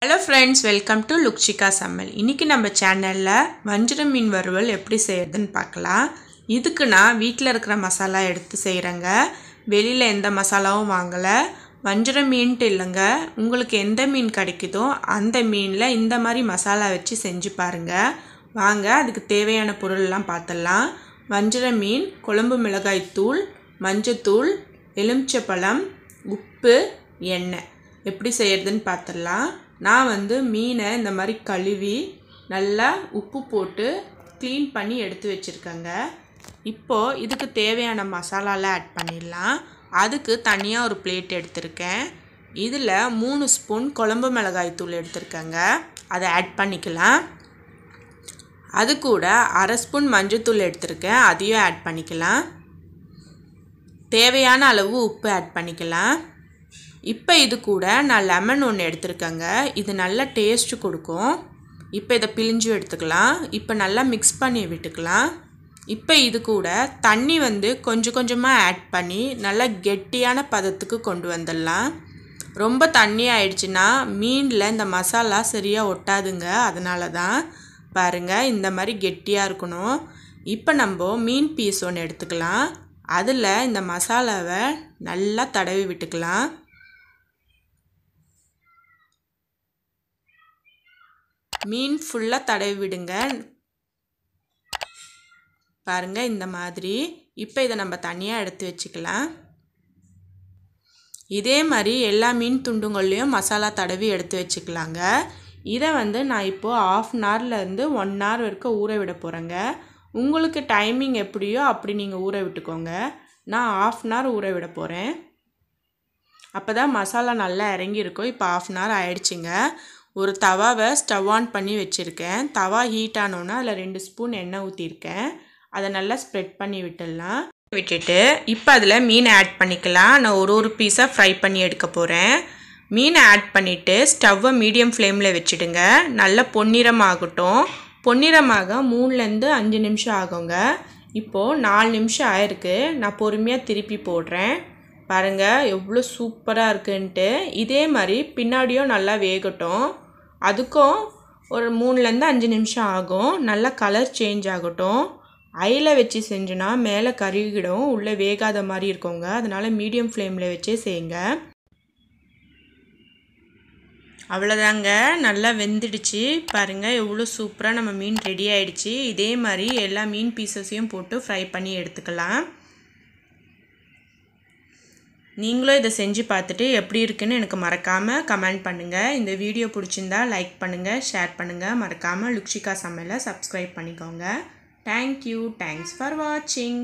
Hello friends, welcome to Lukshiga Samayal. இன்னைக்கு நம்ம சேனல்ல வஞ்சரம் மீன் வறுவல் எப்படி செய்யறதுன்னு பார்க்கலாம். இதுக்கு நான் வீட்ல இருக்கிற மசாலா எடுத்து செய்றேங்க. வெளியில எந்த மசாலாவும் வாங்கல. வஞ்சரம் மீன்ட்டு இல்லங்க. உங்களுக்கு எந்த மீன் கிடைக்குதோ அந்த மீன்ல இந்த மாதிரி மசாலா வச்சு செஞ்சு பாருங்க. வாங்க அதுக்கு தேவையான பொருள் எல்லாம் பார்த்தலாம். வஞ்சரம் மீன், குழம்பு மிளகாய் தூள், மஞ்சள் தூள், எலுமிச்சைப்பழம், உப்பு, எண்ணெய். எப்படி செய்யறதுன்னு பார்த்தலாம். நான் வந்து மீனை இந்த மாதிரி கழுவி நல்லா உப்பு போட்டு க்ளீன் பண்ணி எடுத்து வச்சுருக்கேங்க. இப்போது இதுக்கு தேவையான மசாலாலாம் ஆட் பண்ணிடலாம். அதுக்கு தனியாக ஒரு பிளேட் எடுத்திருக்கேன். இதில் 3 ஸ்பூன் குழம்பு மிளகாய் தூள் எடுத்திருக்கேங்க. அதை ஆட் பண்ணிக்கலாம். அது கூட 1/2 ஸ்பூன் மஞ்சத்தூள் எடுத்திருக்கேன். அதையும் ஆட் பண்ணிக்கலாம். தேவையான அளவு உப்பு ஆட் பண்ணிக்கலாம். இப்போ இது கூட நான் லெமன் ஒன்று எடுத்துருக்கேங்க. இது நல்லா டேஸ்ட்டு கொடுக்கும். இப்போ இதை பிழிஞ்சு எடுத்துக்கலாம். இப்போ நல்லா மிக்ஸ் பண்ணி விட்டுக்கலாம். இப்போ இது கூட தண்ணி வந்து கொஞ்சம் கொஞ்சமாக ஆட் பண்ணி நல்லா கெட்டியான பதத்துக்கு கொண்டு வந்துடலாம். ரொம்ப தண்ணி ஆயிடுச்சுன்னா மீனில் இந்த மசாலா சரியாக ஒட்டாதுங்க. அதனால தான் பாருங்கள் இந்த மாதிரி கெட்டியாக இருக்கணும். இப்போ நம்ம மீன் பீஸ் ஒன்று எடுத்துக்கலாம். அதில் இந்த மசாலாவை நல்லா தடவி விட்டுக்கலாம். மீன் ஃபுல்லாக தடவி விடுங்க. பாருங்கள் இந்த மாதிரி. இப்போ இதை நம்ம தனியாக எடுத்து வச்சுக்கலாம். இதே மாதிரி எல்லா மீன் துண்டுங்கள்லையும் மசாலா தடவி எடுத்து வச்சுக்கலாங்க. இதை வந்து நான் இப்போது 1/2 ஹவர்லேருந்து 1 ஹவர் வரைக்கும் ஊற விட போகிறேங்க. உங்களுக்கு டைமிங் எப்படியோ அப்படி நீங்கள் ஊற விட்டுக்கோங்க. நான் 1/2 ஹவர் ஊற விட போகிறேன். அப்போ தான் மசாலா நல்லா இறங்கியிருக்கும். இப்போ 1/2 ஹவர் ஆயிடுச்சுங்க. ஒரு தவாவை ஸ்டவ் ஆன் பண்ணி வச்சுருக்கேன். தவா ஹீட் ஆனோன்னா அதில் 2 ஸ்பூன் எண்ணெய் ஊற்றிருக்கேன். அதை நல்லா ஸ்ப்ரெட் பண்ணி விட்டுடலாம். விட்டுட்டு இப்போ அதில் மீனை ஆட் பண்ணிக்கலாம். நான் ஒரு பீஸாக ஃப்ரை பண்ணி எடுக்க போகிறேன். மீனை ஆட் பண்ணிவிட்டு ஸ்டவ்வை மீடியம் ஃப்ளேமில் வச்சுடுங்க. நல்லா பொன்னிறமாகட்டும். பொன்னிறமாக 3லேருந்து 5 நிமிஷம் ஆகுங்க. இப்போது 4 நிமிஷம் ஆயிருக்கு. நான் பொறுமையாக திருப்பி போடுறேன். பாருங்கள் எவ்வளோ சூப்பராக இருக்குன்ட்டு. இதே மாதிரி பின்னாடியும் நல்லா வேகட்டும். அதுக்கும் ஒரு 3லேருந்து 5 நிமிஷம் ஆகும். நல்லா கலர் சேஞ்ச் ஆகட்டும். ஐயில் வச்சு செஞ்சுனா மேலே கருகிடும், உள்ளே வேகாத மாதிரி இருக்குங்க. அதனால் மீடியம் ஃப்ளேமில் வச்சே செய்யுங்க. அவ்வளோதாங்க, நல்லா வெந்துடுச்சு. பாருங்கள் எவ்வளோ சூப்பராக நம்ம மீன் ரெடி ஆகிடுச்சு. இதே மாதிரி எல்லா மீன் பீசஸையும் போட்டு ஃப்ரை பண்ணி எடுத்துக்கலாம். நீங்களும் இதை செஞ்சு பார்த்துட்டு எப்படி இருக்குன்னு எனக்கு மறக்காமல் கமெண்ட் பண்ணுங்கள். இந்த வீடியோ பிடிச்சிருந்தா லைக் பண்ணுங்கள், ஷேர் பண்ணுங்கள். மறக்காமல் லுக்ஷிகா சமையலை சப்ஸ்கிரைப் பண்ணிக்கோங்க. தேங்க்யூ. தேங்க்ஸ் ஃபார் வாட்சிங்.